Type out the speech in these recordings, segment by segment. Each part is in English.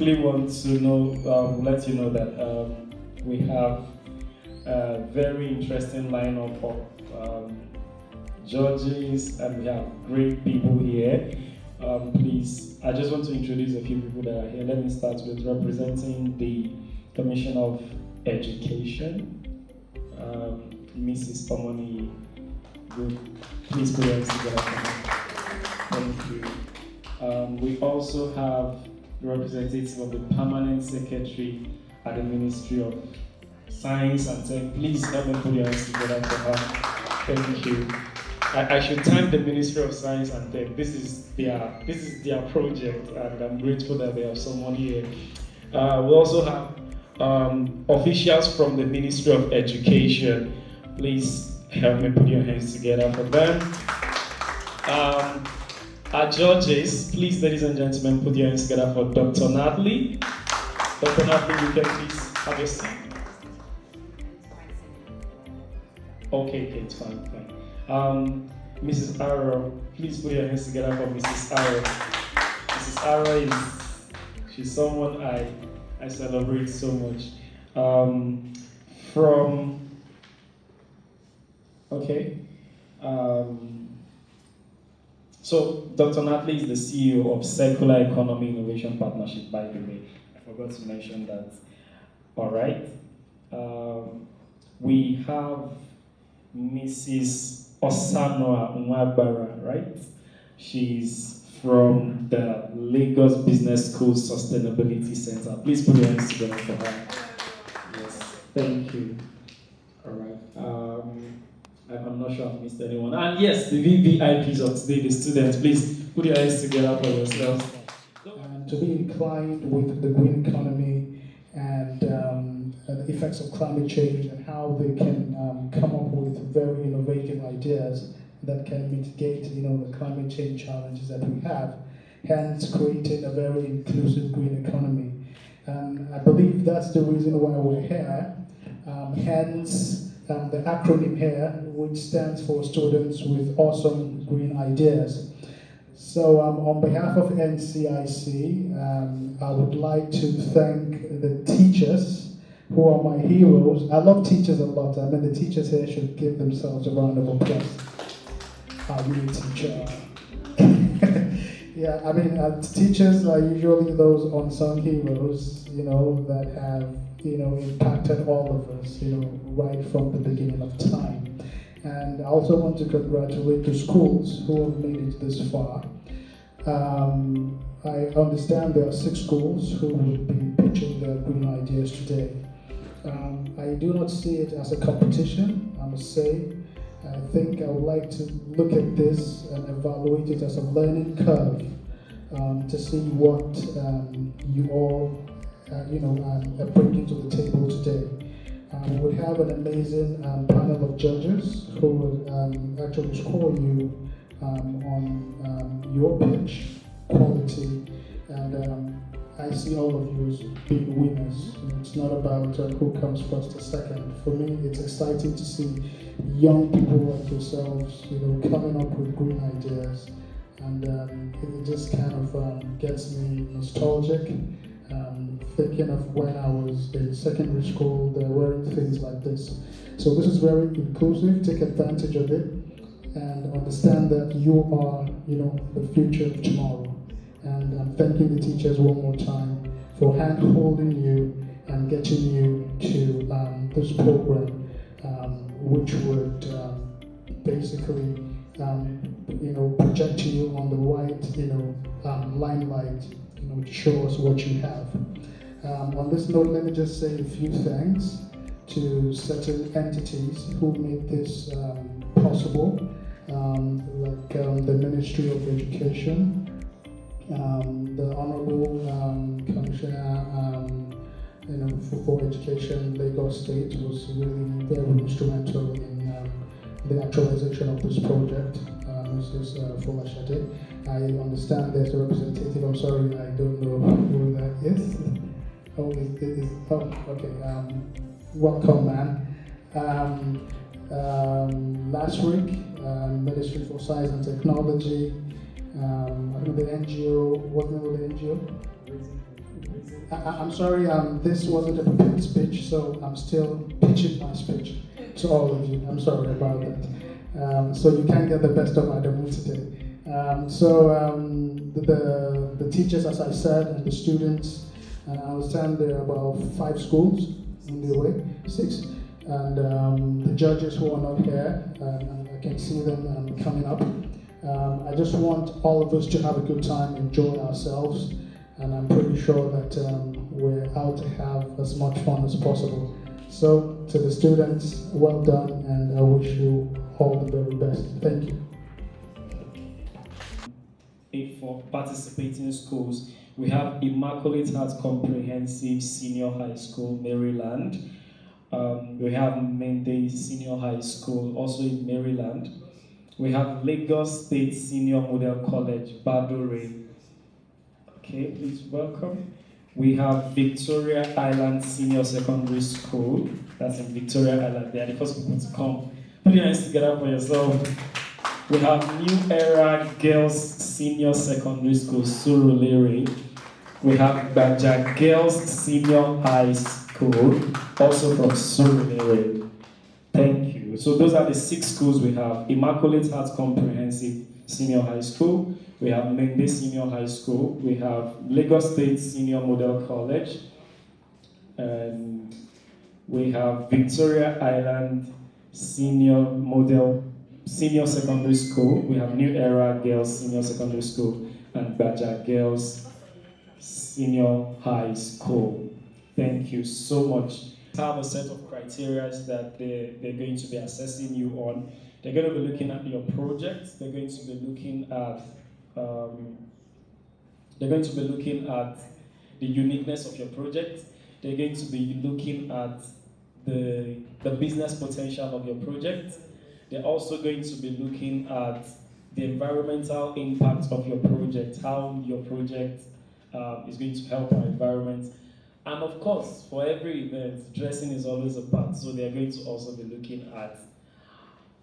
quickly want to know, let you know that we have a very interesting lineup of judges, and we have great people here. Please, I just want to introduce a few people that are here. Let me start with representing the Commission of Education, Mrs. Pomoni. Please put your hands together for me. Thank you. We also have the representative of the Permanent Secretary at the Ministry of Science and Tech. Please help me put your hands together for her. Thank you. I should thank the Ministry of Science and Tech. This is their project, and I'm grateful that they have someone here. We also have officials from the Ministry of Education. Please help me put your hands together for them. Our judges, please, ladies and gentlemen, put your hands together for Dr. Natalie. Dr. Natalie, you can please have a seat. Okay, it's fine. Mrs. Arrow, please put your hands together for Mrs. Arrow. Mrs. Arrow she's someone I celebrate so much. So Dr. Natalie is the CEO of Circular Economy Innovation Partnership, by the way. I forgot to mention that. All right. We have Mrs. Osanoa Nwabara, right? She's from the Lagos Business School Sustainability Center. Please put your hands together for her. Yes, thank you. All right. I'm not sure I've missed anyone. And yes, the VVIPs of today, the students, please put your hands together for yourselves. To be inclined with the green economy and the effects of climate change and how they can come up with very innovative ideas that can mitigate, the climate change challenges that we have, hence creating a very inclusive green economy. And I believe that's the reason why we're here, hence the acronym here, which stands for Students with Awesome Green Ideas. So on behalf of NCIC, I would like to thank the teachers who are my heroes. I love teachers a lot. I mean, the teachers here should give themselves a round of applause. Are you a teacher? Yeah, I mean, teachers are usually those unsung heroes, that have, impacted all of us, right from the beginning of time. And I also want to congratulate the schools who have made it this far. I understand there are 6 schools who will be pitching their green ideas today. I do not see it as a competition, I must say. I think I would like to look at this and evaluate it as a learning curve to see what you all are bringing to the table today. We would have an amazing panel of judges who would actually score you on your pitch quality, and I see all of you as being winners. It's not about who comes first or second. For me, it's exciting to see young people like yourselves, coming up with green ideas, and it just kind of gets me nostalgic. Thinking of when I was in secondary school, they were wearing things like this. So this is very inclusive. Take advantage of it and understand that you are, the future of tomorrow. And I'm thanking the teachers one more time for hand-holding you and getting you to this program, which would basically, project you on the right, limelight, to show us what you have. On this note, let me just say a few thanks to certain entities who made this possible, like the Ministry of Education, the Honorable Commissioner for Education, Lagos State was really very instrumental in the actualization of this project. Mrs. Folashade. I understand there's a representative. I'm sorry, I don't know who that is. Okay. Welcome, man. Last week, Ministry for Science and Technology, I think the NGO, what name of the NGO? I'm sorry, this wasn't a prepared speech, so I'm still pitching my speech to all of you. I'm sorry about that. So you can't get the best of Adamu today. The teachers, as I said, and the students, and I understand there are about 5 schools in the way, 6, and the judges who are not here, and I can see them coming up. I just want all of us to have a good time, enjoy ourselves, and I'm pretty sure that we're out to have as much fun as possible. So, to the students, well done, and I wish you all the very best. Thank you. For participating schools, we have Immaculate Heart Comprehensive Senior High School, Maryland. We have Mende Senior High School, also in Maryland. We have Lagos State Senior Model College, Badore. Okay, please welcome. We have Victoria Island Senior Secondary School. That's in Victoria Island. They are the first people to come. Put your hands together for yourself. We have New Era Girls Senior Secondary School, Surulere. We have Baja Girls Senior High School, also from Surulere. Thank you. So those are the 6 schools we have. Immaculate Heart Comprehensive Senior High School. We have Mende Senior High School. We have Lagos State Senior Model College. And we have Victoria Island Senior Secondary School. We have New Era Girls Senior Secondary School and Baja Girls Senior High School. Thank you so much. Have a set of criteria that they're going to be assessing you on. They're going to be looking at your project. They're going to be looking at the uniqueness of your project. They're going to be looking at the business potential of your project. They're also going to be looking at the environmental impact of your project, how your project is going to help our environment. And of course, for every event, dressing is always a part. So they're going to also be looking at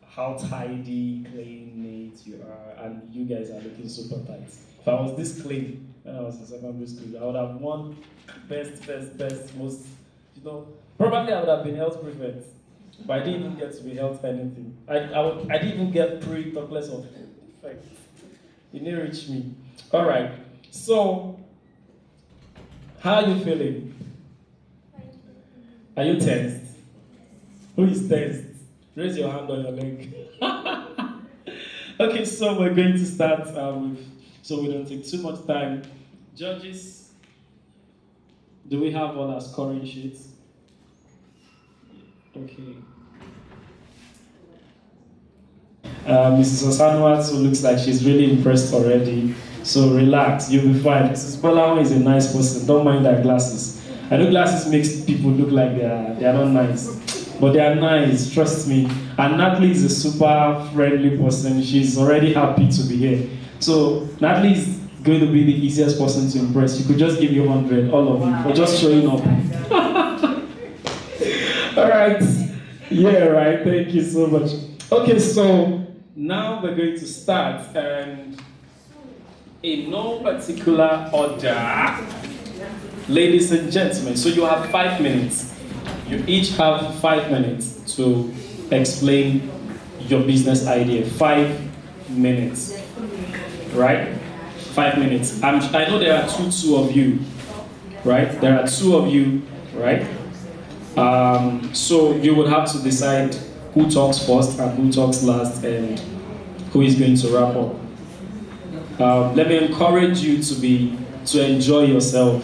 how tidy, clean, neat you are, and you guys are looking super tight. If I was this clean when I was in secondary school, I would have won best, most, probably I would have been health prefect, but I didn't even get to be health anything. I didn't even get talk less of effect. You didn't reach me. All right, so how are you feeling? Are you tensed? Who is tensed? Raise your hand on your leg. Okay, so we're going to start so we don't take too much time. Judges, do we have all our scoring sheets? Okay. Mrs. Osanwat, who looks like she's really impressed already. So relax, you'll be fine. Mrs. Bolawo is a nice person. Don't mind her glasses. I know glasses makes people look like they are not nice, but they are nice. Trust me. And Natalie is a super friendly person. She's already happy to be here. So Natalie is going to be the easiest person to impress. She could just give you 100, all of you, for just showing up. All right. Yeah, right. Thank you so much. Okay, so now we're going to start, and in no particular order, ladies and gentlemen, so you have 5 minutes. You each have 5 minutes to explain your business idea. 5 minutes, right? 5 minutes. I know there are two of you, right? There are 2 of you, right? So you would have to decide who talks first and who talks last, and who is going to wrap up. Let me encourage you to enjoy yourself.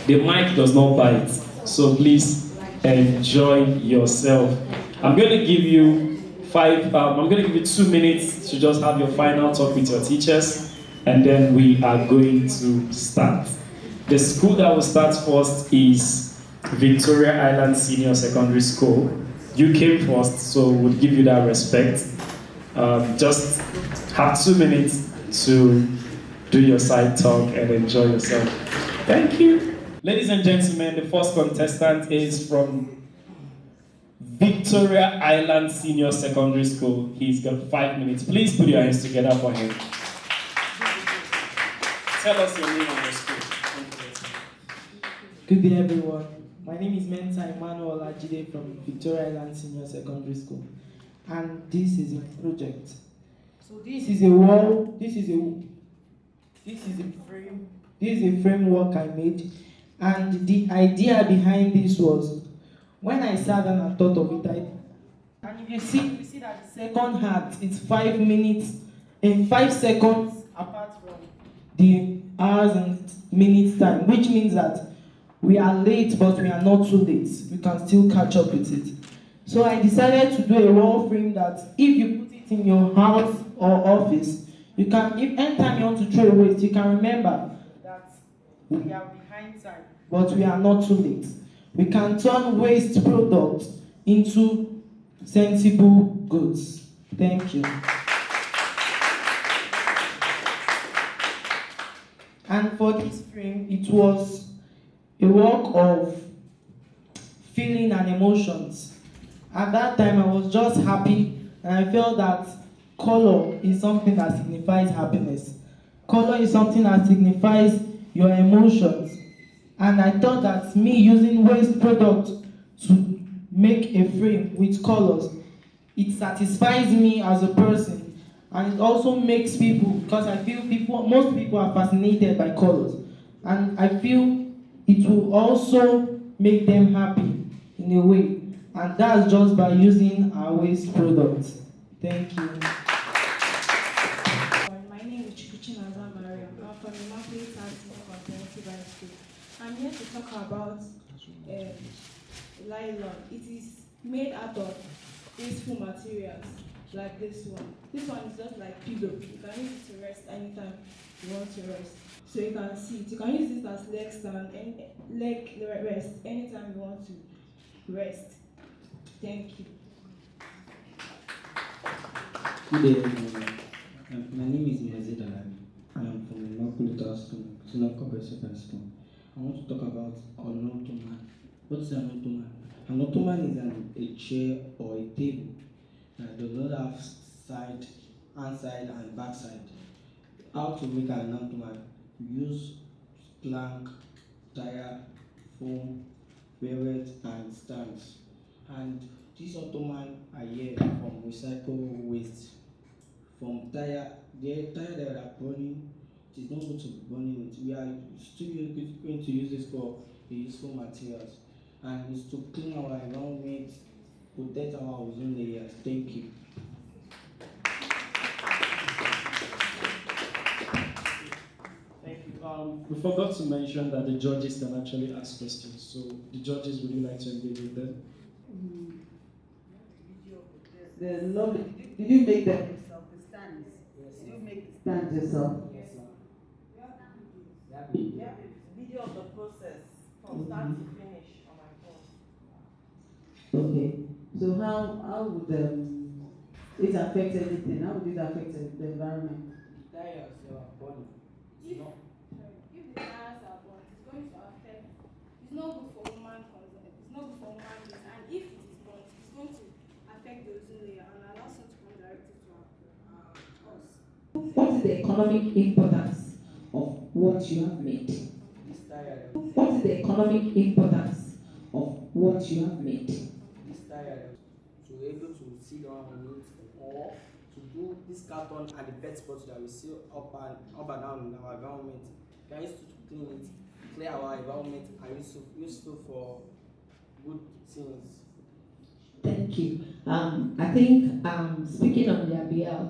The mic does not bite, so please enjoy yourself. I'm going to give you 2 minutes to just have your final talk with your teachers, and then we are going to start. The school that will start first is Victoria Island Senior Secondary School. You came first, so we'll give you that respect. Just have 2 minutes to do your side talk and enjoy yourself. Thank you. Ladies and gentlemen, the first contestant is from Victoria Island Senior Secondary School. He's got 5 minutes. Please put your hands together for him. Tell us your name and your school. Good day, everyone. My name is Mensa Emmanuel Ajide from Victoria Island Senior Secondary School, and this is a project. So this is a wall. This is a framework I made, and the idea behind this was when I sat down and thought of it. And if you see that the second hat is 5 minutes and 5 seconds apart from the hours and minutes time, which means that we are late, but we are not too late. We can still catch up with it. So I decided to do a wall frame that if you put it in your house or office, you can, if anytime you want to throw a waste, you can remember that we are behind time, but we are not too late. We can turn waste products into sensible goods. Thank you. And for this frame, it was a work of feeling and emotions. At that time, I was just happy, and I felt that color is something that signifies happiness. Color is something that signifies your emotions. And I thought that me using waste product to make a frame with colors, it satisfies me as a person, and it also makes people, because I feel most people are fascinated by colors, and I feel it will also make them happy in a way, and that's just by using our waste products. Thank you. My name is Chukwuchinaza Mariam. I'm from the Immaculate Heart Comprehensive High School. I'm here to talk about nylon. It is made out of wasteful materials like this one. This one is just like pillow. You can use it to rest anytime you want to rest. So you can see it. You can use it as leg stand and leg rest anytime you want to rest. Thank you. Good day, everyone. My name is Mazid Alabi. I am from the Immaculate Heart Senior Comprehensive High School. I want to talk about an ottoman. What is an ottoman? An ottoman is a chair or a table that does not have side, hand side, and back side. How to make an ottoman? Use plank, tire, foam, velvet, and stands. And these ottoman are here from recycled waste. From tire, the tire that are burning, it is not good to be burning it. We are still going to use this for the useful materials, and it's to clean our environment, protect our ozone layers. Thank you. Thank you. We forgot to mention that the judges can actually ask questions. So the judges, would you like to engage with them? The lovely. Did you make them yourself? The stands. Yes. Did you make the stands yourself? Yes, ma'am. You have a video of the process from start to finish on my phone. Okay. So how would it affect anything? How would it affect the environment? The tires are burning. If the tires are burnt, it's going to affect. It's not good for human consumption. It's not good for human beings, and if it is burnt, it's going to affect the ozone layer and allow sun to come directly to us. What is the economic importance of what you have made? This tire, What is the economic importance of what you have made? to be able to sit down on it, or to do this carton and the pet spots that we see up and down in our environment. Can use to clean it, clear our environment, and useful for good things. Thank you. I think speaking on their behalf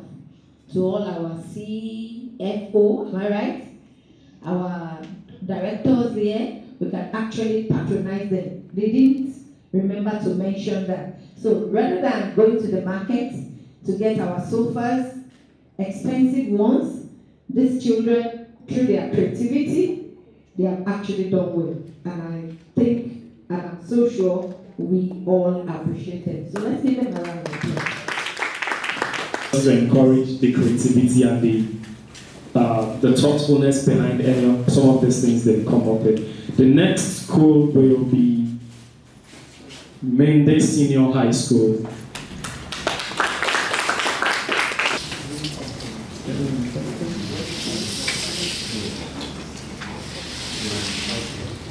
to all our CFO, am I right? Our directors here, we can actually patronize them. They didn't remember to mention that. So rather than going to the market to get our sofas, expensive ones, these children, through their creativity, they have actually done well. And I think, and I'm so sure, we all appreciate them. So let's give them a round of applause. To encourage the creativity and the thoughtfulness behind some of these things they come up with. The next school will be Mende Senior High School.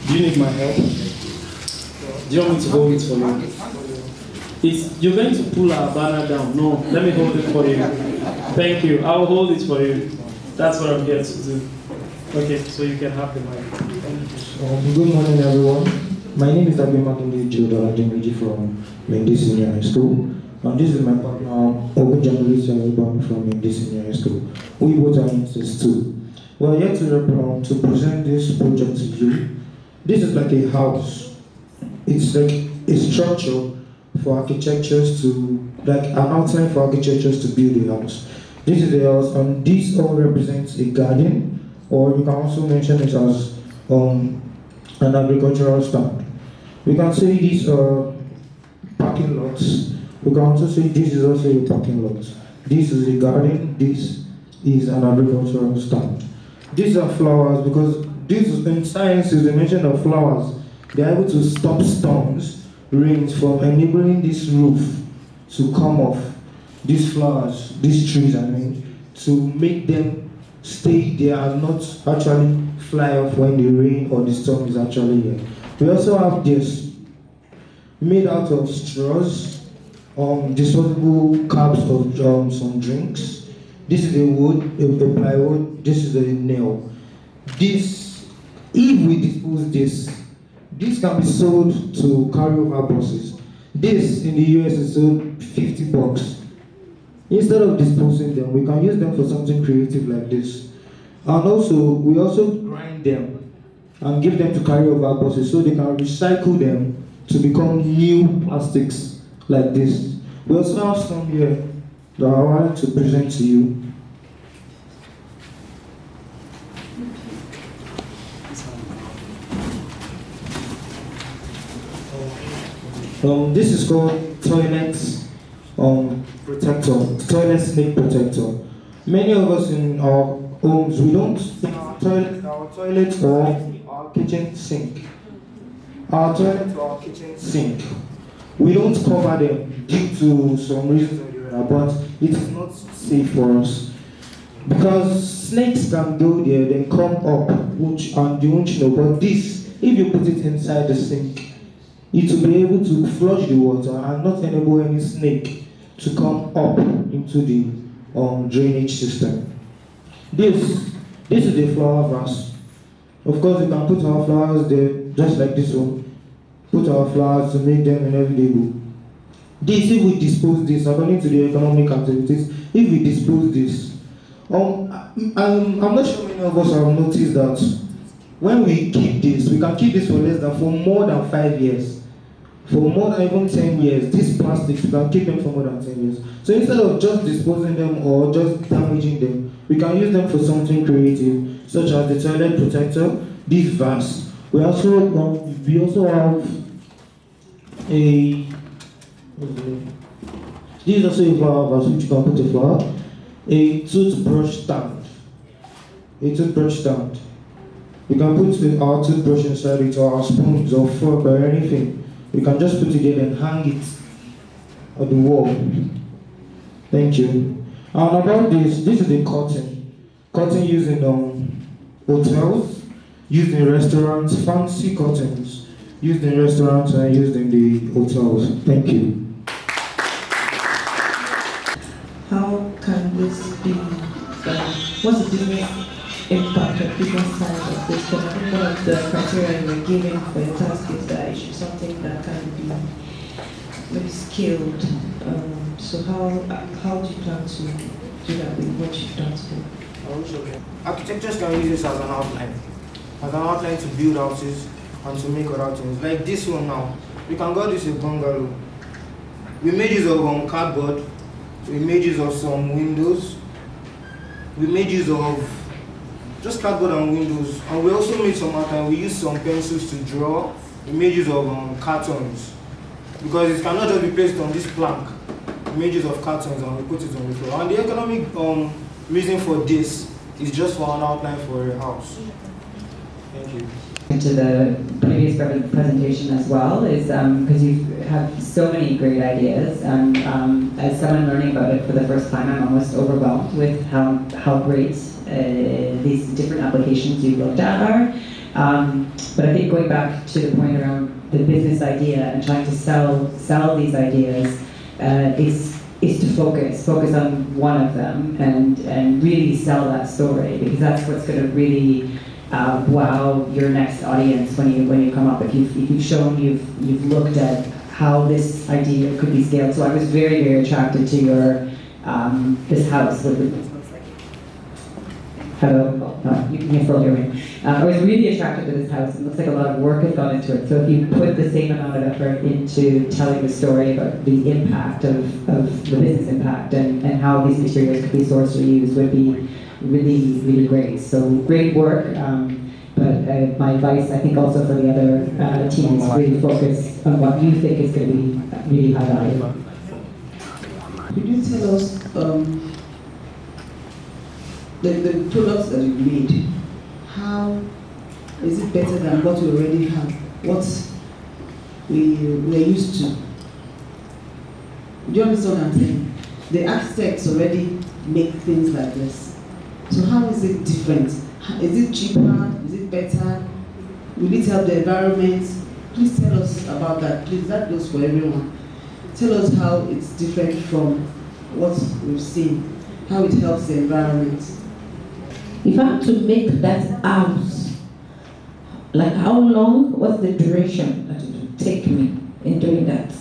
Do you need my help? Do you want me to hold it for you? You're going to pull our banner down. No, let me hold it for you. Thank you. I'll hold it for you. That's what I'm here to do. Okay, so you can have the mic. Good morning, everyone. My name is Abimatunde Jodolajimiji from Mendy Senior High School. And this is my partner, Ogunjamili Saribam from Mendy Senior High School. We both are in too. We are here to present this project to you. This is like a house. It's like a structure for architectures to, like an outline for architectures to build a house. This is a house, and this all represents a garden, or you can also mention it as an agricultural stand. We can say these are parking lots. We can also say this is also a parking lot. This is a garden, this is an agricultural stand. These are flowers because this is, in science is the mention of flowers. They are able to stop storms, rains from enabling this roof to come off. These flowers, these trees, to make them stay there and not actually fly off when the rain or the storm is actually here. We also have this made out of straws, disposable cups of some drinks. This is a wood, a plywood. This is a nail. This, if we dispose this can be sold to carryover buses. This in the US is sold $50. Instead of disposing them, we can use them for something creative like this. And also, we also grind them and give them to carryover buses so they can recycle them to become new plastics like this. We also have some here that I wanted to present to you. This is called toilet protector, toilet snake protector. Many of us in our homes, we don't, in our toilet or our kitchen sink. Our toilet or our kitchen sink, we don't cover them due to some reasons or the other, but it is not safe for us. Because snakes can go there, then come up, and you won't know. But this, if you put it inside the sink, it will be able to flush the water and not enable any snake to come up into the drainage system. This is a flower vase. Of course, we can put our flowers there, just like this one. Put our flowers to make them inevitable. This, if we dispose this, according to the economic activities, if we dispose this, I'm not sure many of us have noticed that when we keep this, we can keep this for more than 5 years. For more than even 10 years, these plastics, we can keep them for more than 10 years. So instead of just disposing them or just damaging them, we can use them for something creative, such as the toilet protector, this vase. We also have this is also a flower vase which you can put a flower, a toothbrush stand. A toothbrush stand. We can put our toothbrush inside it, or our spoons or fork or anything. We can just put it there and hang it on the wall. Thank you. And about this is a curtain. Curtain used in hotels, used in restaurants, fancy curtains used in restaurants and used in the hotels. Thank you. How can this be? What's the business impact of business side of this? One of the criteria you were given for your task is that it should be something that can be maybe scaled. So how do you plan to do that with what you've done today? Architectures can use this as an outline to build houses and to make other things. Like this one now, we can call this a bungalow. We made use of cardboard, we made use of some windows, we made use of just cardboard and windows, and we also made some outline. We used some pencils to draw. We made use of cartons, because it cannot just be placed on this plank. We made use of cartons and we put it on the floor. And the economic reason for this is just for an outline for a house. Thank you. To the previous presentation as well is because you have so many great ideas, and as someone learning about it for the first time, I'm almost overwhelmed with how great these different applications you've looked at are. But I think going back to the point around the business idea and trying to sell these ideas is to focus on one of them and really sell that story, because that's what's going to really wow your next audience when you come up. If you've shown you've looked at how this idea could be scaled. So I was very, very attracted to your this house with the hello, you can still hear me. I was really attracted to this house. It looks like a lot of work has gone into it. So if you put the same amount of effort into telling the story about the impact of the business impact and how these materials could be sourced or used, would be really, really great. So great work. But my advice, I think, also for the other teams, really focus on what you think is going to be really high value. Could you tell us the products that you made, how is it better than what we already have, what we're used to? Do you understand what I'm saying? The architects already make things like this. So how is it different? Is it cheaper? Is it better? Will it help the environment? Please tell us about that. Please, that goes for everyone. Tell us how it's different from what we've seen, how it helps the environment. If I have to make that house, like how long, what's the duration that it will take me in doing that?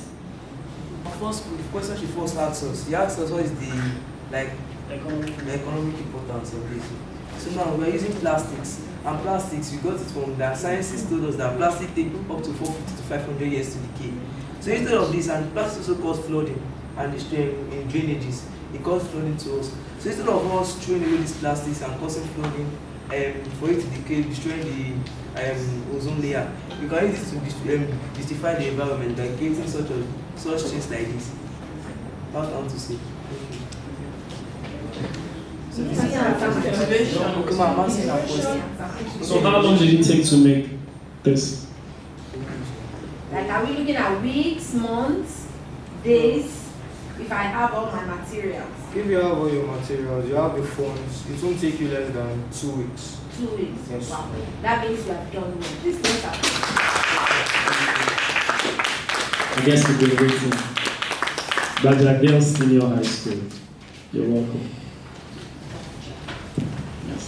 First, the question she first asked us, she asked us what is the economic importance of this. So now we're using plastics, and plastics, we got it from the scientists told us that plastic takes up to 450 to 500 years to decay. So instead of this, and plastic also causes flooding and in drainages, it causes flooding to us. So instead of us throwing away these plastics and causing flooding, for it to decay, destroying the ozone layer, we can use this to justify the environment by creating such things like this. That's what I want to say. So this is okay, ma'am, I'm answering our question. So how long did it take to make this? Like, are we looking at weeks, months, days? If I have all my materials. If you have all your materials, you have the funds, it won't take you less than 2 weeks. 2 weeks. Yes. Wow. That means you have done well. This is I guess we've been waiting. Badger Girls Senior High School. You're welcome. Yes.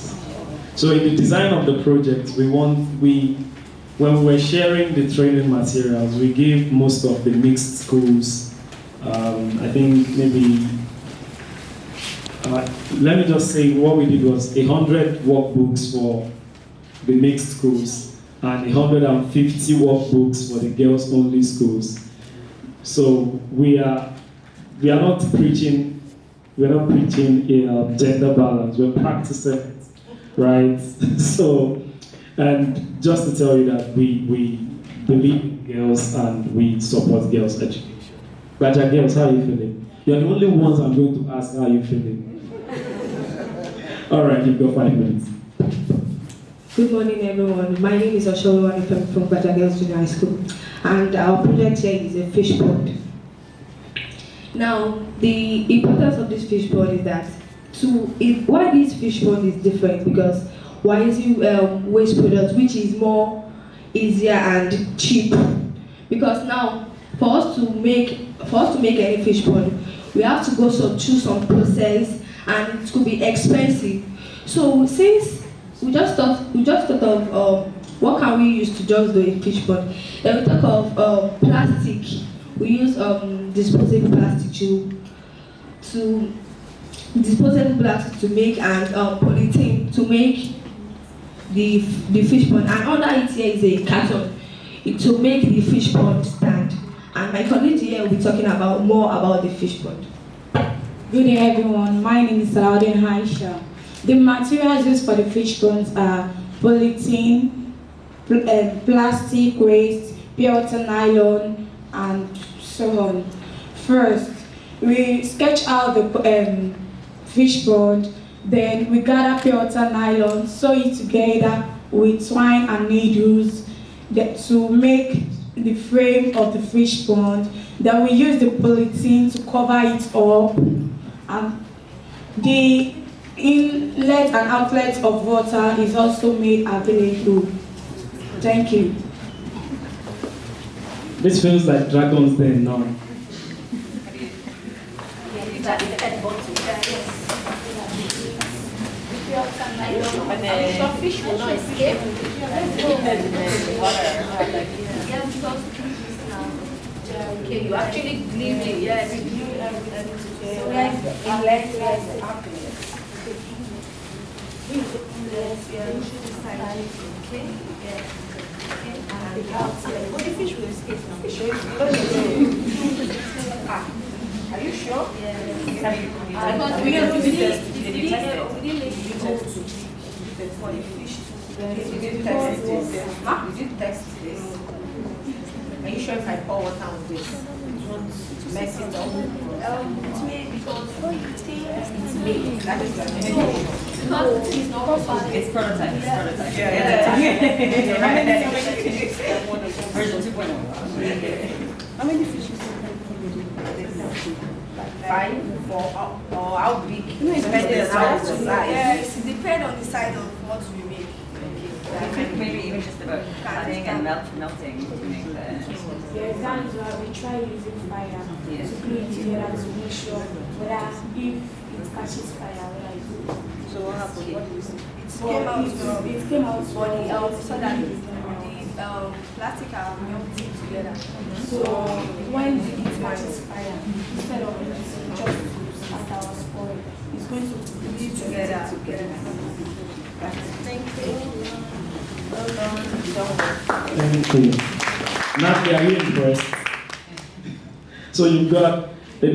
So in the design of the project, when we were sharing the training materials, we gave most of the mixed schools. I think maybe, let me just say what we did was 100 workbooks for the mixed schools and 150 workbooks for the girls-only schools. So we are not preaching gender balance. We're practicing it, right? So, and just to tell you that we believe in girls and we support girls' education. Badger girls, how are you feeling? You're the only ones I'm going to ask how you feeling. All right, you've got 5 minutes. Good morning, everyone. My name is Oshowani from Badger Girls Junior High School, and our project here is a fish pond. Now, the importance of this fish pond is that why this fish pond is different, because we're using waste products, which is more easier and cheap. Because now, for us to make any fish pond, we have to go through some process, and it could be expensive. So since we just thought of what can we use to just do a fish pond, then we talk of plastic. We use disposable plastic to make, and polythene to make the fish pond, and under it here is a carton to make the fish pond stand. And my colleague here will be talking more about the fish pond. Good day, everyone. My name is Salaudin Haisha. The materials used for the fish ponds are polythene, plastic waste, pure water nylon, and so on. First, we sketch out the fish pond, then we gather pure water nylon, sew it together with twine and needles to make the frame of the fish pond. Then we use the polythene to cover it up, and the inlet and outlet of water is also made available. Thank you. This feels like Dragon's Den now. Fish will not escape. Okay, you actually believe it, yes. So like in less happiness. Okay, yes. But the fish will escape now. Are you sure? Yes. We didn't test this. Are you sure if I pour water on this, it won't mess it up? It's made because it's made. That is the it's not It's prototype. It's prototype. Yeah. Version 2.0. How many fishes? 5, 4, or how big? Depending on how the size. Yes, it depends on the size of what we make. Maybe even just about cutting and melting to make the. Yes, that is why we try using fire to glue it together to make sure whether if it catches fire, whether it's good. So what happened? What do you see? It came out so that the plastic are melting together. So when it catches fire, instead of just scatter or spoil, it's going to glue together. Thank you. Well done. Thank you. Nadia, are you impressed? So you've got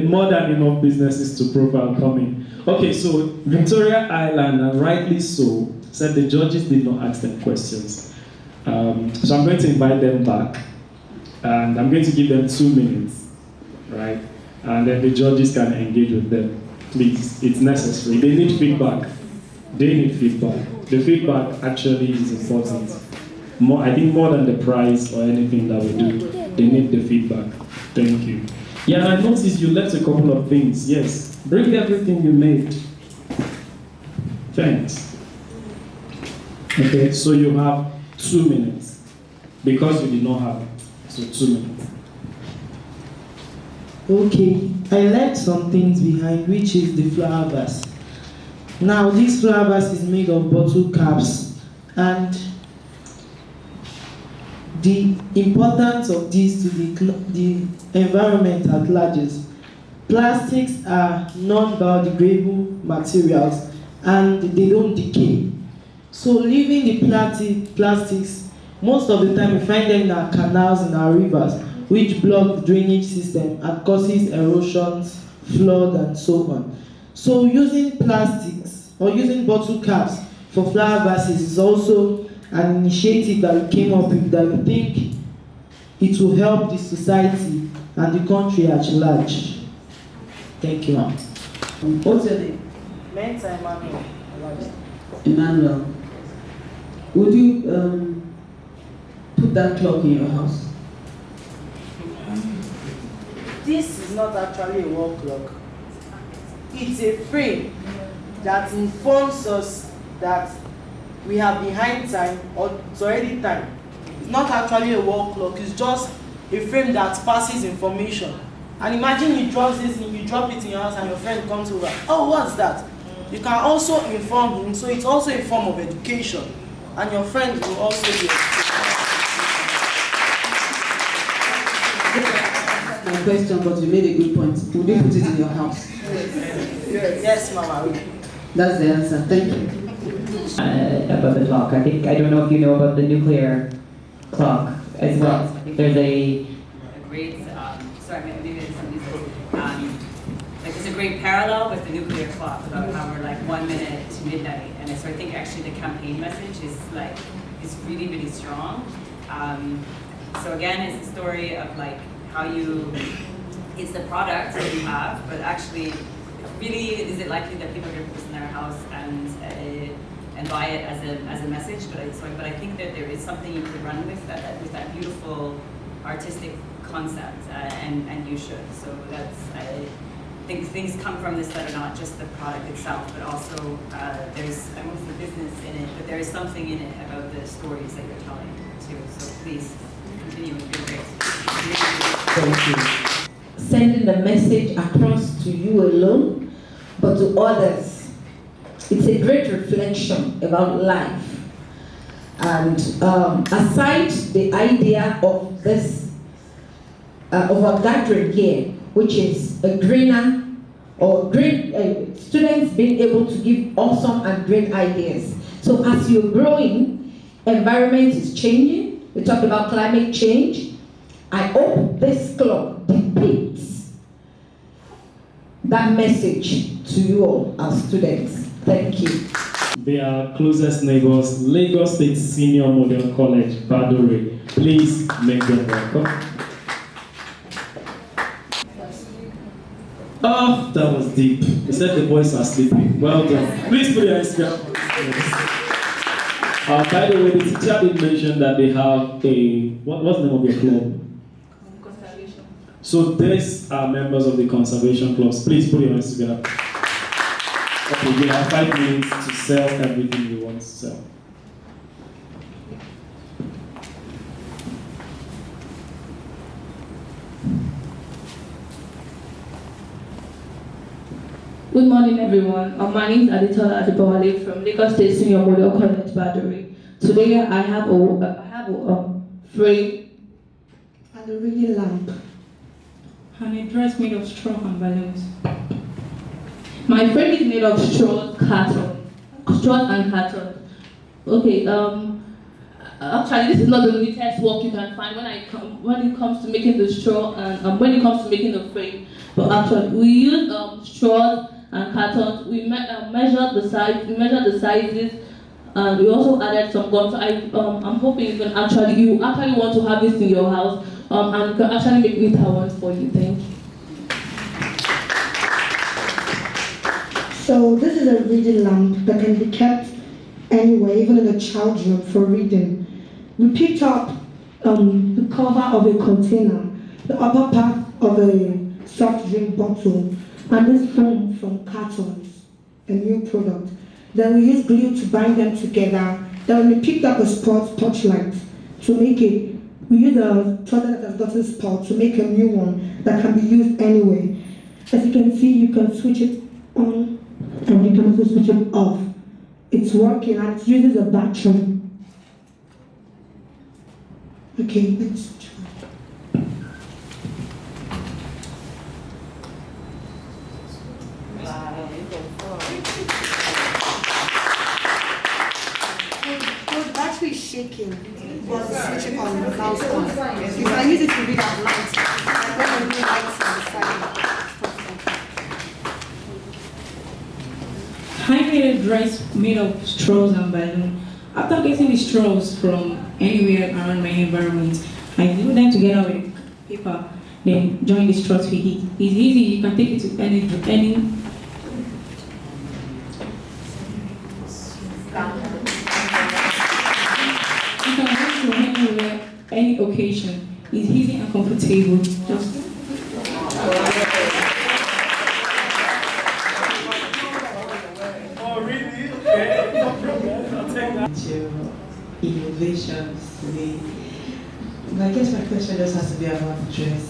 more than enough businesses to profile coming. Okay, so Victoria Island, and rightly so, said the judges did not ask them questions. So I'm going to invite them back, and I'm going to give them 2 minutes, right? And then the judges can engage with them. Please, it's necessary. They need feedback. They need feedback. The feedback actually is important. I think more than the prize or anything that we do, they need the feedback. Thank you. Yeah, and I noticed you left a couple of things. Yes, bring everything you made. Thanks. Okay, so you have 2 minutes because you did not have it. So 2 minutes. Okay, I left some things behind, which is the flower vase. Now, this flower vase is made of bottle caps, and the importance of this to the environment at large is plastics are non-biodegradable materials and they don't decay. So leaving the plastics, most of the time we find them in our canals, in our rivers, which block the drainage system and causes erosions, flood, and so on. So using plastics or using bottle caps for flower vases is also an initiative that we came up with that we think it will help the society and the country at large. Thank you, ma'am. What's your name? Mensa Emmanuel. Emmanuel. Would you put that clock in your house? This is not actually a wall clock. It's a frame that informs us that we are behind time or it's already time. It's not actually a wall clock, it's just a frame that passes information. And imagine you drop this and you drop it in your house and your friend comes over. Oh, what's that? You can also inform him, so it's also a form of education. And your friend will also be educated. My question, but you made a good point. Would you put it in your house? Yes, Mama. That's the answer. Thank you. About the clock, I don't know if you know about the nuclear clock as well. I think there's a great, sorry, maybe it's like there's a great parallel with the nuclear clock about how we're like 1 minute to midnight, and so I think actually the campaign message is really, really strong. So again, it's a story of like how it's the product that you have, but actually, really, is it likely that people are going to put this in their house and buy it as a message? But I think that there is something you could run with that beautiful artistic concept, and you should. So I think things come from this that are not just the product itself, but also there's almost the business in it, but there is something in it about the stories that you're telling. too. So please continue with good work. Thank you. Sending the message across to you alone, but to others. It's a great reflection about life. And aside the idea of this, of a gathering here, which is a greener or green, students being able to give awesome and green ideas. So as you're growing, environment is changing. We talked about climate change. I hope this club depicts that message to you all as students. Thank you. Their closest neighbors, Lagos State Senior Model College, Badore. Please make them welcome. Oh, that was deep. They said the boys are sleeping. Well done. Please put your hands together. By the way, the teacher did mention that they have a, what's the name of your club? Conservation. So these are members of the conservation clubs. Please put your hands together. Okay, you have 5 minutes to sell everything you want to sell. Good morning, everyone. My name is Aditola Adebowale from Lagos State Senior Model College, Badore. Today I have a frame and a reading lamp and a dress made of straw and balloons. My frame is made of straw and carton. Okay. Actually, this is not the neatest work you can find when it comes to making the straw and when it comes to making the frame. But actually, we use straws and cartons. We measured the size. We measured the sizes, and we also added some gum. So I'm hoping you actually want to have this in your house, and can actually make neater ones for you. Thank you. So this is a reading lamp that can be kept anywhere, even in a child's room for reading. We picked up the cover of a container, the upper part of a soft drink bottle, and this foam from cartons, a new product. Then we used glue to bind them together. Then we picked up a sports torchlight to make it. We used a torchlight that has gotten spot to make a new one that can be used anyway. As you can see, you can switch it on and you can also switch it off. It's working and it uses a battery. Okay, let's try. The battery is shaking, but switching on now on. You can use it to read at night. And when you need lights on the side. I made a dress made of straws and balloons. After getting the straws from anywhere around my environment, I glue them together with paper, then join the straws with it. It's easy, you can take it to any You can go to anywhere, any occasion. It's easy and comfortable. Innovations today. I guess my question just has to be about the dress.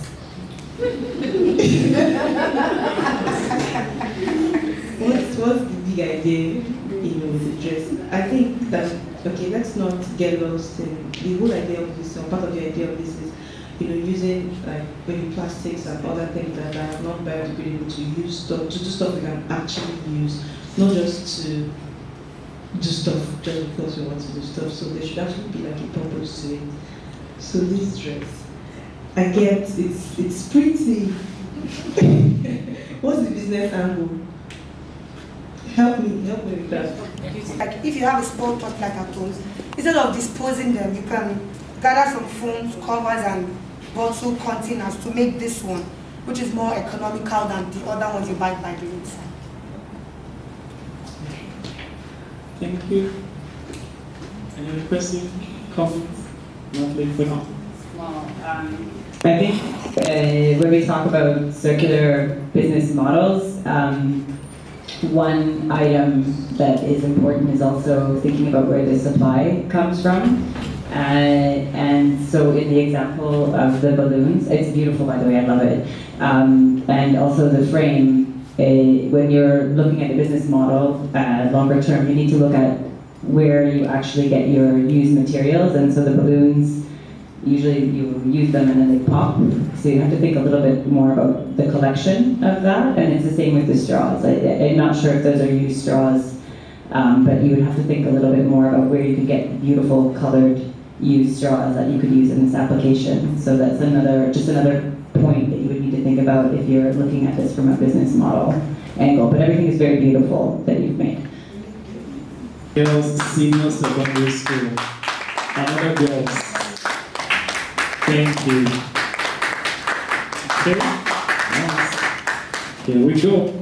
What's the big idea, with the dress? I think that, okay, let's not get lost in the whole idea of this, or part of the idea of this is, using like maybe plastics and other things that are not biodegradable to do stuff we can actually use, not just to do stuff just because we want to do stuff. So there should actually be like a purpose to it. So this dress, I get it's pretty. What's the business angle? Help me with that. Like if you have a sport pot like at home, instead of disposing them, you can gather some foams, covers, and bottle containers to make this one, which is more economical than the other ones you buy by the inside. Thank you. Any other questions, comments? Well, I think when we talk about circular business models, one item that is important is also thinking about where the supply comes from. And so in the example of the balloons, it's beautiful, by the way, I love it. And also the frame, when you're looking at the business model longer term, you need to look at where you actually get your used materials. And so the balloons, usually you use them and then they pop. So you have to think a little bit more about the collection of that. And it's the same with the straws. I'm not sure if those are used straws, but you would have to think a little bit more about where you could get beautiful colored used straws that you could use in this application. So that's just another point that you would need to think about if you're looking at this from a business model angle. But everything is very beautiful that you've made. Girls Senior Secondary School. Another girls. Thank you. Okay. Nice. Here we go.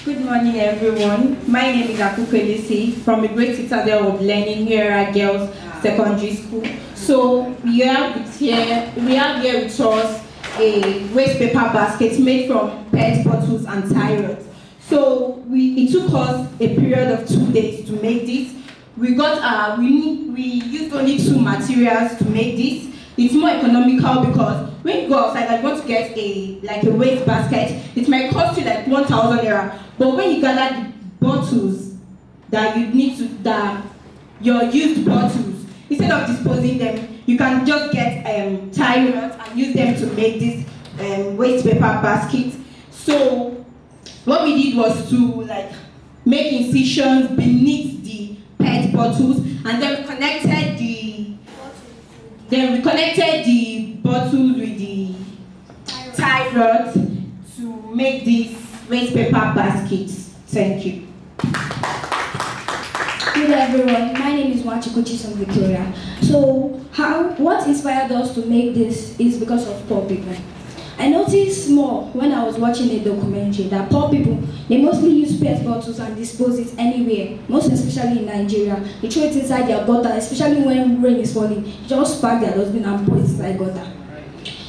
Good morning, everyone. My name is Akukwelisi from the Great Citadel of Learning here at Girls Secondary School. So we have here with us a waste paper basket made from PET bottles and tie rods. So it took us a period of 2 days to make this. We used only 2 materials to make this. It's more economical because when you go outside and you want to get a waste basket, it might cost you like 1,000 naira. But when you gather the bottles that you need your used bottles, instead of disposing them, you can just get tie rods and use them to make this waste paper basket. So what we did was to make incisions beneath the PET bottles, and then we connected the bottles with the tie rods to make this waste paper baskets. Thank you. Good everyone, my name is Mwachikochi from Victoria. So what inspired us to make this is because of poor people. I noticed more when I was watching a documentary that poor people, they mostly use PET bottles and dispose it anywhere, most especially in Nigeria. They throw it inside their gutter, especially when rain is falling. They just pack their dustbin and put it inside gutter.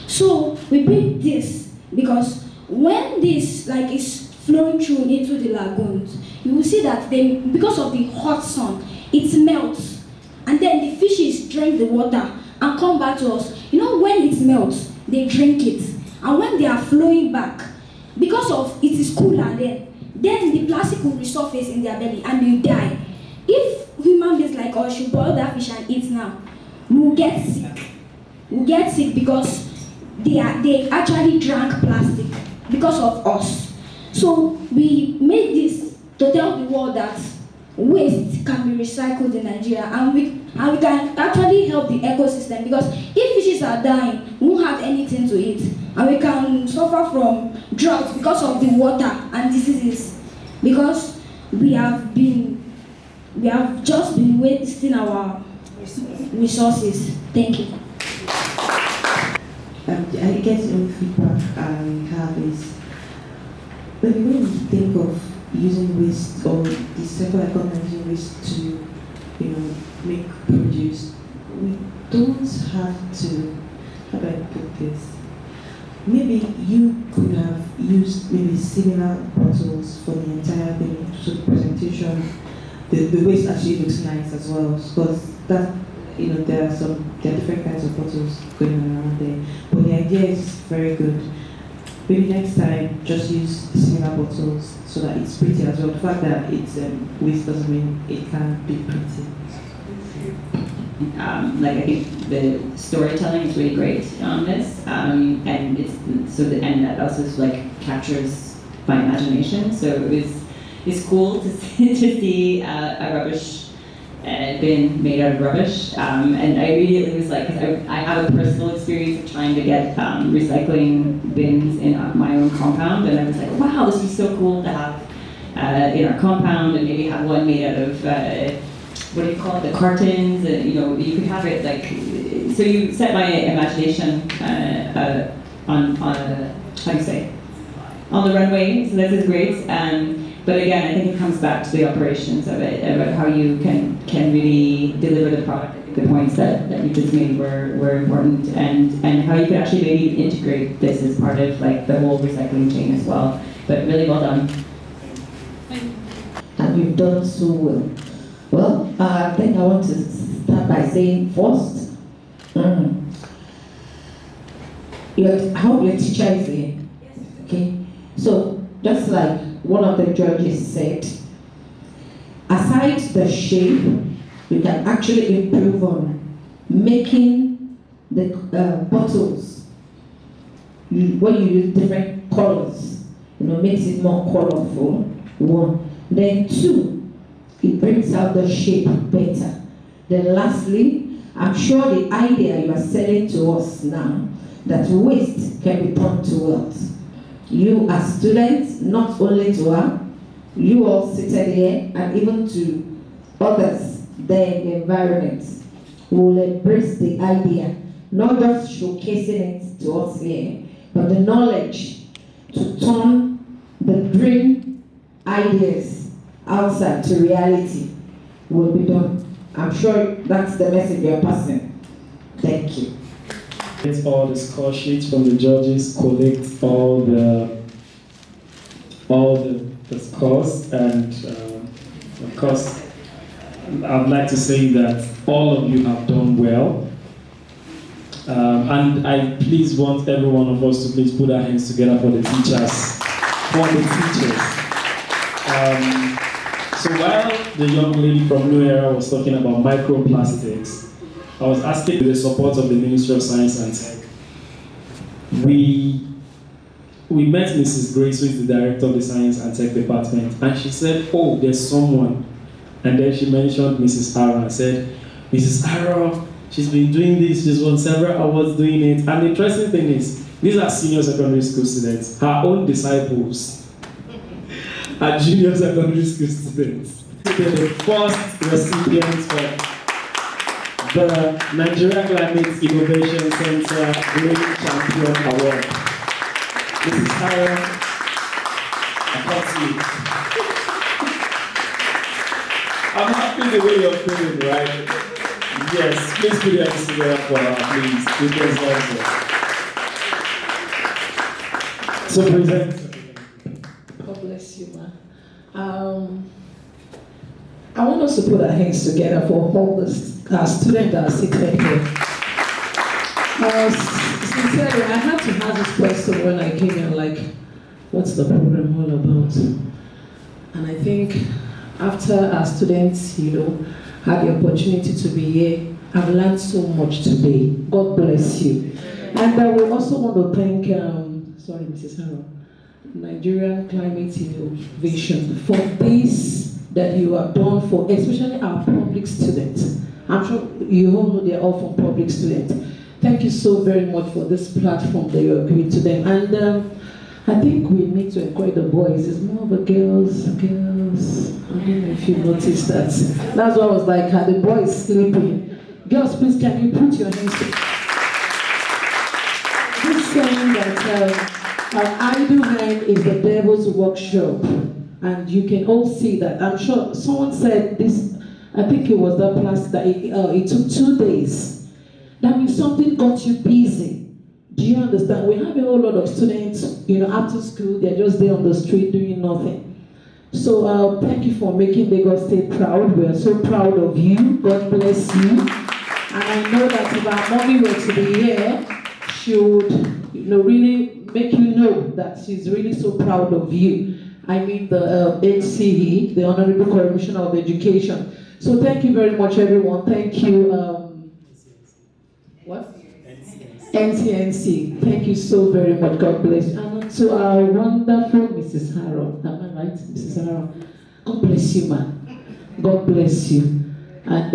So we built this because when this is flowing through into the lagoons, you will see that because of the hot sun, it melts. And then the fishes drink the water and come back to us. When it melts, they drink it. And when they are flowing back, because of it is cooler then the plastic will resurface in their belly and they die. If human beings like us should boil that fish and eat now, we'll get sick. We'll get sick because they actually drank plastic because of us. So we made this to tell the world that waste can be recycled in Nigeria, and we can actually help the ecosystem, because if fishes are dying, we won't have anything to eat, and we can suffer from drought because of the water and diseases, because we have just been wasting our resources. Thank you. I guess the only feedback I have is when we think of using waste or the circular economy using waste to, make produce, we don't have to, how do I put this? Maybe you could have used similar bottles for the entire thing, so the presentation, the waste actually looks nice as well, because that, there are different kinds of bottles going around there, but the idea is very good. Maybe next time, just use similar bottles so that it's pretty as well. The fact that it's waste doesn't mean it can't be pretty. I think the storytelling is really great on this, and that also captures my imagination. So it's cool to see a rubbish bin made out of rubbish, and I immediately was like, because I have a personal experience of trying to get recycling bins in my own compound, and I was like, wow, this would be so cool to have in our compound, and maybe have one made out of what do you call it, the cartons, you could have it so you set my imagination on how do you say, on the runway, so this is great. But again, I think it comes back to the operations of it, about how you can really deliver the product. I think the points that you just made were important, and how you could actually maybe integrate this as part of the whole recycling chain as well. But really well done. And you've done so well. Well, I think I want to start by saying first, I hope your teacher is here. Okay, so just like one of the judges said, aside the shape, we can actually improve on making the bottles, when you use different colors, makes it more colorful, one. Then two, it brings out the shape better. Then lastly, I'm sure the idea you are selling to us now, that waste can be turned to wealth. You as students, not only to her, you all seated here, and even to others there in the environment, will embrace the idea, not just showcasing it to us here, but the knowledge to turn the dream ideas outside to reality will be done. I'm sure that's the message you're passing. Thank you. Get all the score sheets from the judges, collect all the scores, and of course, I'd like to say that all of you have done well. And I please want every one of us to please put our hands together for the teachers. So while the young lady from New Era was talking about microplastics, I was asking with the support of the Ministry of Science and Tech. We met Mrs. Grace, who is the director of the Science and Tech Department, and she said, oh, there's someone. And then she mentioned Mrs. Arrow and said, Mrs. Arrow, she's been doing this, she's won several awards doing it. And the interesting thing is, these are senior secondary school students, her own disciples are junior secondary school students. They're the first recipients of the Nigeria Climate Innovation Center Green Champion Award. Mrs. Arrow, approximately. I'm happy the way you're feeling, right? Yes, please put your hands together for her, please. So present. God bless you, ma. I want us to put our hands together for all the students that are seated here. Sincerely, I had to ask this question when I came here, like, what's the program all about? And I think after our students, had the opportunity to be here, I've learned so much today. God bless you. And we also want to thank, sorry, Mrs. Harrow, Nigerian Climate Innovation for this that you have done for especially our public students. I'm sure you all know they're all from public students. Thank you so very much for this platform that you are giving to them. And I think we need to encourage the boys. It's more of a girls. I don't know if you noticed that. That's why I was like, are the boys sleeping? Girls, please, can you put your hands together? This saying that an idle hand is the devil's workshop. And you can all see that. I'm sure someone said this, I think it was that class that it took 2 days. That means something got you busy. Do you understand? We have a whole lot of students, after school, they're just there on the street doing nothing. So thank you for making Lagos State proud. We are so proud of you. God bless you. And I know that if our mommy were to be here, she would, really make you know that she's really so proud of you. I mean the NCE, the Honorable Commissioner of Education. So thank you very much, everyone. Thank you. What? NCIC. Thank you so very much. God bless you. And to our wonderful Mrs. Harrow. Am I right, Mrs. Harrow? God bless you, man. God bless you. And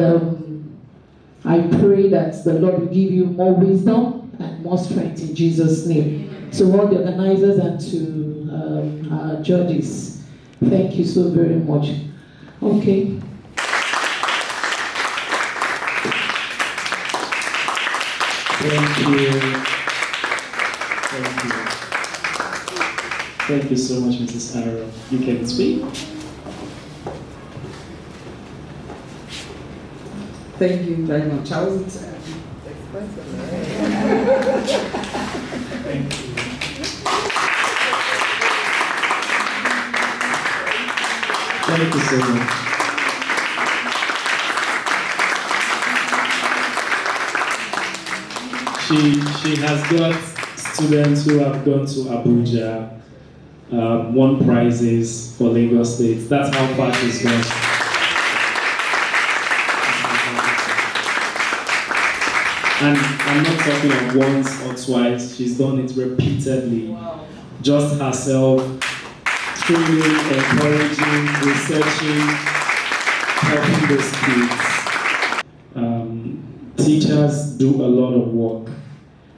I pray that the Lord will give you more wisdom and more strength in Jesus' name. To all the organizers and to our judges, thank you so very much. Okay. Thank you. Thank you. Thank you so much, Mrs. Arrow. You can speak. Thank you very much. I wasn't Thank you. Thank you so much. She has got students who have gone to Abuja, won prizes for Lagos State. That's how far she's gone. And I'm not talking of once or twice, she's done it repeatedly. Wow. Just herself, training, encouraging, researching, helping those kids. Teachers do a lot of work.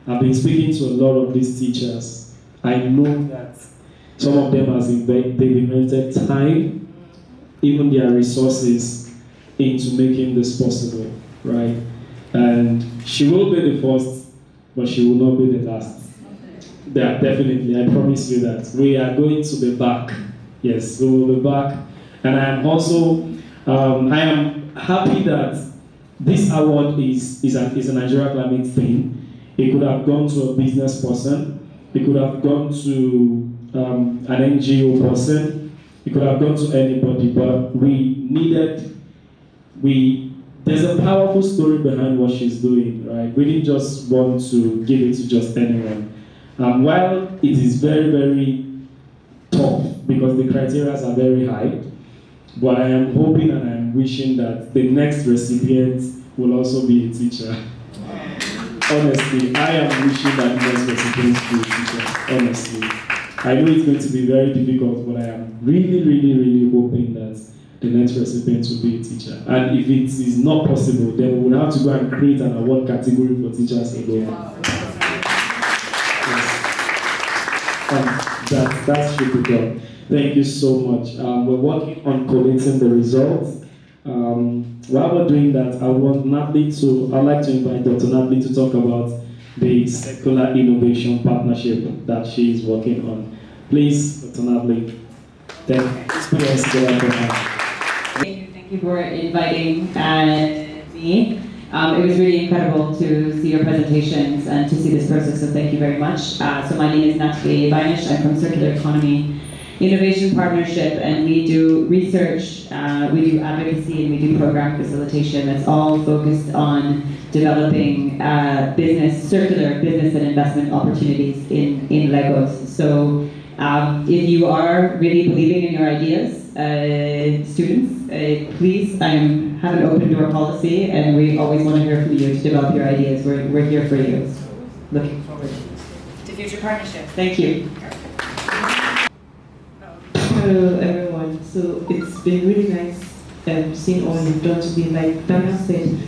I've been speaking to a lot of these teachers. I know that some of them they've invested time, even their resources, into making this possible, right? And she will be the first, but she will not be the last. Yeah, definitely, I promise you that. We are going to be back. Yes, we will be back. And I am also, I am happy that this award is a Nigeria climate thing. It could have gone to a business person. It could have gone to an NGO person. It could have gone to anybody, but there's a powerful story behind what she's doing, right? We didn't just want to give it to just anyone. While it is very, very tough because the criteria are very high, but I am hoping and I am wishing that the next recipient will also be a teacher. Honestly, I am wishing that the next recipient will be a teacher, honestly. I know it's going to be very difficult, but I am really, really, really hoping that the next recipient will be a teacher. And if it is not possible, then we will have to go and create an award category for teachers alone. Wow. Yes. That should be done. Thank you so much. We're working on collating the results. While we're doing that, I'd like to invite Dr. Natalie to talk about the Secular Innovation Partnership that she is working on. Please, Dr. Natalie. Thank you for inviting me. It was really incredible to see your presentations and to see this process, so thank you very much. So my name is Natalie Beinish. I'm from Circular Economy Innovation Partnership, and we do research, we do advocacy, and we do program facilitation that's all focused on developing circular business and investment opportunities in Lagos. So if you are really believing in your ideas, students, please, I have an open door policy, and we always want to hear from you to develop your ideas. We're here for you. So looking forward to future partnerships. Thank you. Hello everyone. So it's been really nice seeing all you've done today. Like Dana said,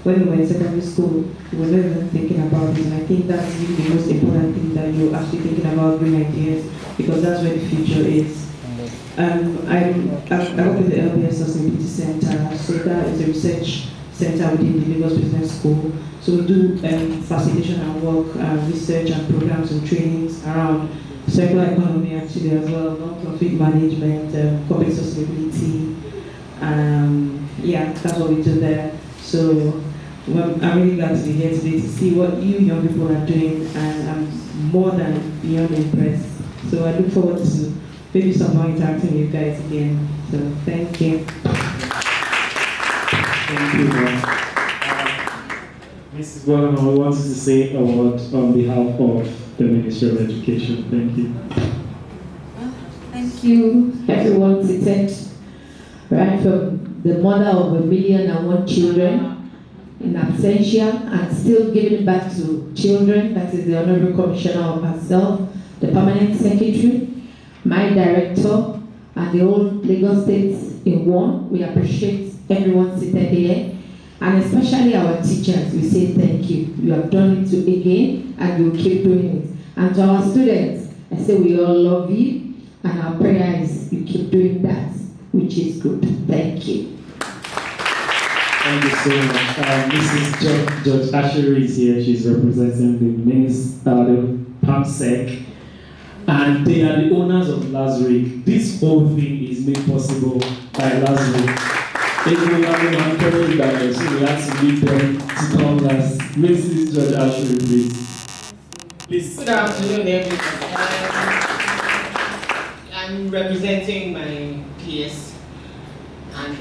when we were in secondary school, we were not even thinking about it. And I think that's really the most important thing, that you're actually thinking about green ideas, because that's where the future is. I work with the LBS Sustainability Center. So that is a research center within the Lagos Business School. So we do facilitation and work, research and programs and trainings around circular economy actually as well, non-profit management, corporate sustainability. Yeah, that's what we do there. So I'm really glad to be here today to see what you young people are doing, and I'm more than beyond impressed. So I look forward to maybe somehow interacting with you guys again. So thank you. Thank you, Mrs. Gordon, I wanted to say a word on behalf of the Ministry of Education. Thank you. Thank you, everyone seated. Right, from the mother of 1,000,001 children in absentia and still giving back to children, that is the Honorable Commissioner of herself, the Permanent Secretary, my director, and the whole Lagos State in one. We appreciate everyone seated here, and especially our teachers. We say thank you. You have done it again, and you will keep doing it. And to our students, I say we all love you, and our prayer is you keep doing that, which is good. Thank you. Thank you so much. Mrs. Judge Ashery is here. She's representing the PAMSEC. And they are the owners of Lazaric. This whole thing is made possible by Lazaric. So we had to meet them to come last. Mrs. Judge Ashery, please. Good afternoon, everyone. I'm representing my PS. And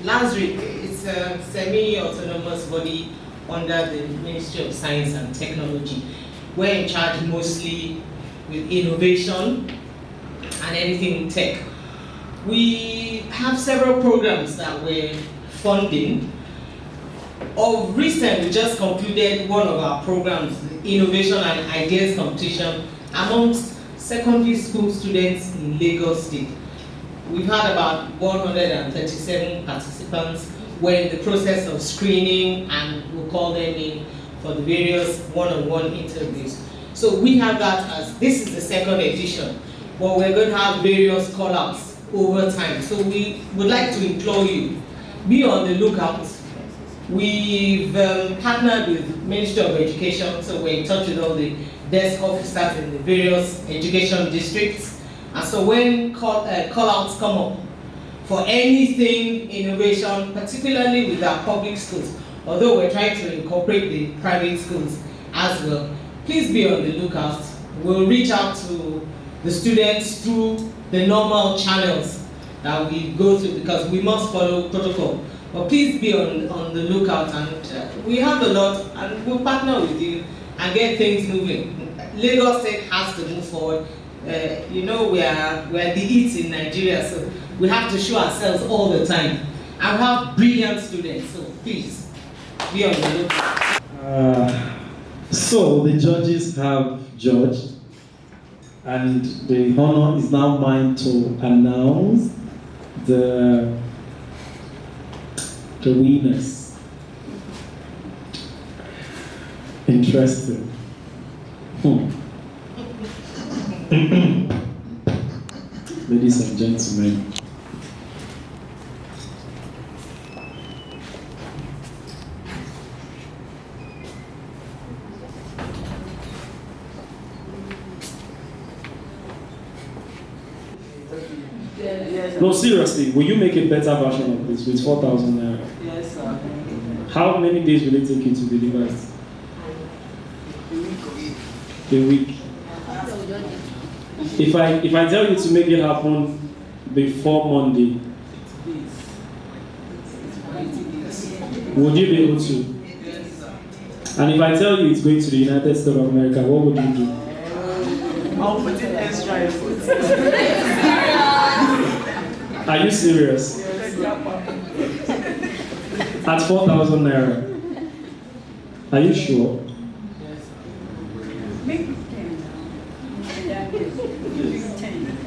Lazaric is a semi-autonomous body under the Ministry of Science and Technology. We're in charge mostly with innovation and anything tech. We have several programs that we're funding. Of recent, we just concluded one of our programs, Innovation and Ideas Competition, amongst secondary school students in Lagos State. We've had about 137 participants. We're in the process of screening and we'll call them in for the various one-on-one interviews. So we have that as, this is the second edition, but we're going to have various call-outs over time. So we would like to implore you, be on the lookout. We've partnered with Ministry of Education, so we're in touch with all the desk officers in the various education districts. And so when call-outs come up for anything innovation, particularly with our public schools, although we're trying to incorporate the private schools as well, please be on the lookout. We'll reach out to the students through the normal channels that we go through because we must follow protocol. But please be on the lookout, and we have a lot, and we'll partner with you and get things moving. Lagos State has to move forward. You know, we're the eats in Nigeria, so we have to show ourselves all the time. And we have brilliant students, so please be on the lookout. So the judges have judged, and the honor is now mine to announce the winners. Interesting. Ladies and gentlemen, no, seriously, will you make a better version of this with 4,000 naira? Yes, sir. How many days will it take you to deliver it? A week. If I tell you to make it happen before Monday, would you be able to? And if I tell you it's going to the United States of America, what would you do? I'll put in extra effort. Are you serious? At 4,000 naira. Are you sure?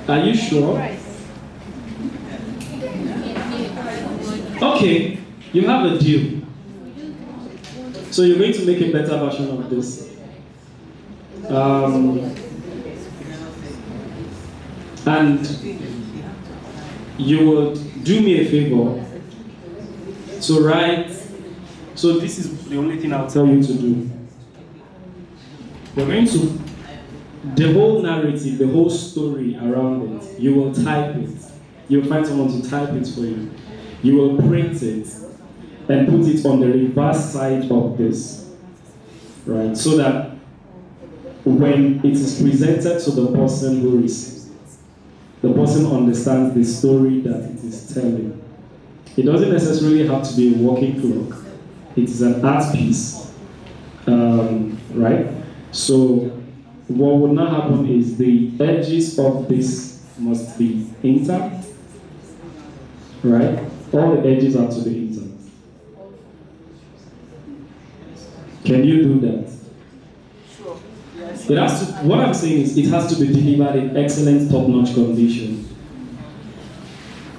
Are you sure? Okay, you have a deal. So you're going to make a better version of this. And you would do me a favor to write. So this is the only thing I'll tell you to do. You're going to, the whole narrative, the whole story around it, you will type it. You'll find someone to type it for you. You will print it and put it on the reverse side of this, right? So that when it is presented to the person who receives it, the person understands the story that it is telling. It doesn't necessarily have to be a walking clock. It is an art piece, right? So what would not happen is the edges of this must be intact, right? All the edges are to be intact. Can you do that? Sure. Yes. It has to, what I'm saying is it has to be delivered in excellent top-notch condition.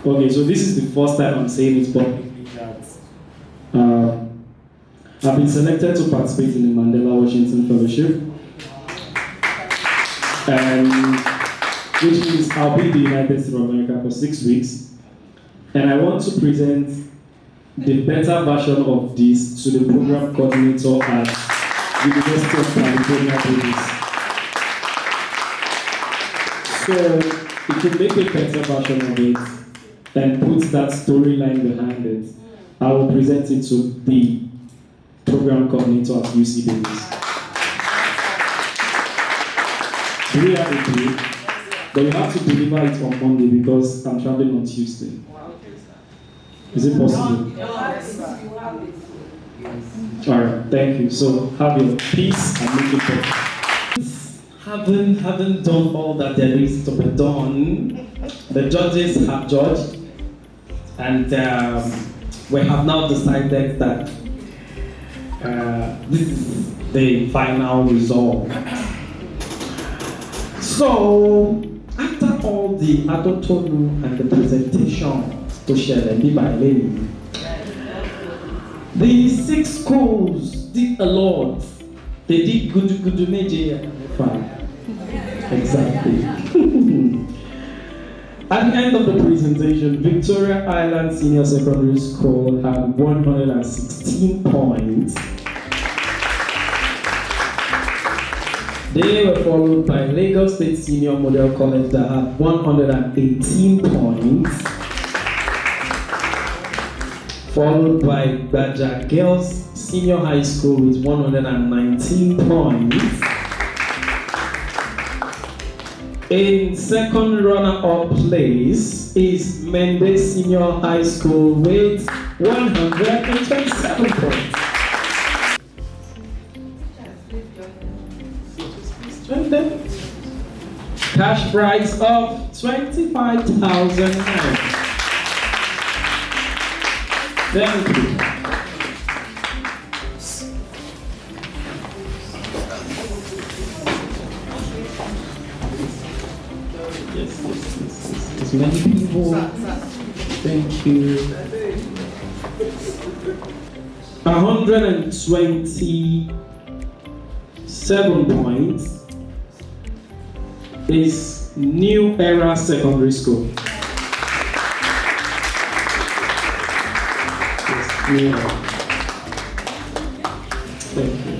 Okay, so this is the first time I'm saying it publicly that I've been selected to participate in the Mandela Washington Fellowship. Which means I'll be in the United States of America for 6 weeks. And I want to present the better version of this to the program coordinator at University of California, Davis. So if you make a better version of it and put that storyline behind it, I will present it to the program coordinator at UC Davis. Do we have a deal? But you have to deliver it on Monday because I'm traveling on Tuesday. Is it possible? All right, thank you. So have your peace and make it better. Haven't done all that there is to be done. The judges have judged, and we have now decided that this is the final result. So, after all the adotonu and the presentation to share by lady, the 6 schools did a lot. They did good major. Exactly. At the end of the presentation, Victoria Island Senior Secondary School had 116 points. They were followed by Lagos State Senior Model College that had 118 points. Followed by Baja Girls Senior High School with 119 points. In second runner-up place is Mendes Senior High School with 127 points. Cash prize of 25,000 naira. Thank you. Yes. As many people. Thank you. 127 points is New Era Secondary School. Yes, New Era. Thank you.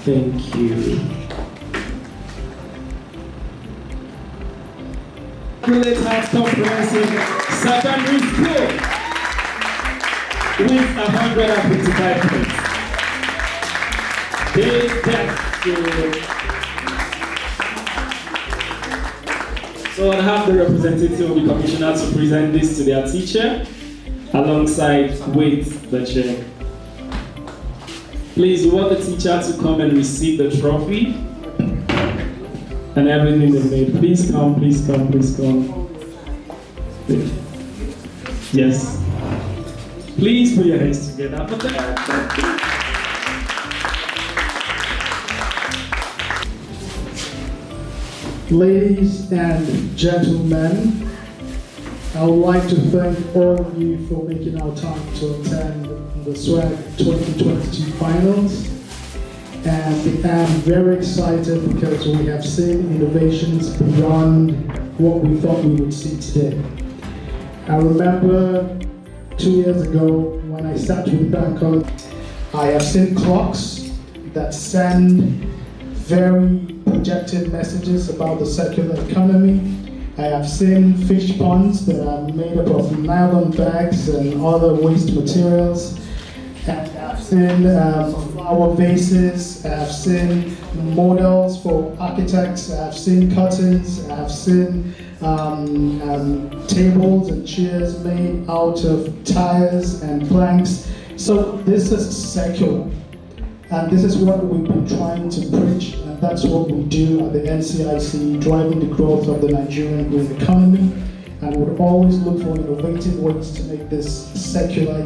Thank you. Village House Comprehensive Secondary School with 155 points. Big thank you. So I have the representative of the commissioner to present this to their teacher alongside with the chair. Please, we want the teacher to come and receive the trophy and everything they made. Please come, please come, please come. Yes. Please put your hands together for that. Ladies and gentlemen, I would like to thank all of you for making our time to attend the SWAG 2022 finals. And I'm very excited because we have seen innovations beyond what we thought we would see today. I remember 2 years ago when I started with Bank College, I have seen clocks that send very projected messages about the circular economy. I have seen fish ponds that are made up of nylon bags and other waste materials. And I've seen flower vases, I've seen models for architects, I've seen curtains, I've seen tables and chairs made out of tires and planks. So this is circular. And this is what we've been trying to preach, and that's what we do at the NCIC, driving the growth of the Nigerian green economy. And we'll always look for innovative ways to make this circular,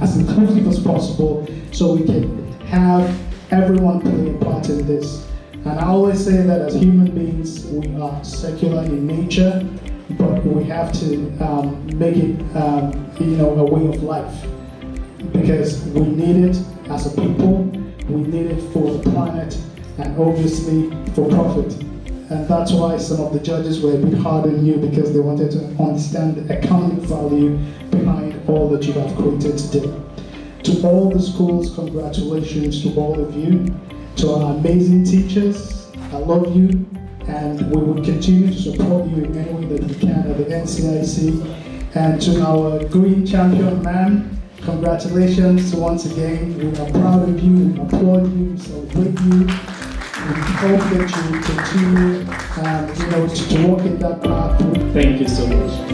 as inclusive as possible, so we can have everyone play a part in this. And I always say that as human beings, we are secular in nature, but we have to make it, a way of life, because we need it as a people, we need it for the planet, and obviously for profit. And that's why some of the judges were a bit hard on you, because they wanted to understand the economic value behind all that you have created today. To all the schools, congratulations to all of you. To our amazing teachers, I love you, and we will continue to support you in any way that we can at the NCIC. And to our green champion man, congratulations once again. We are proud of you, we applaud you, we celebrate you. we hope that you continue, to walk in that path. Thank you so much.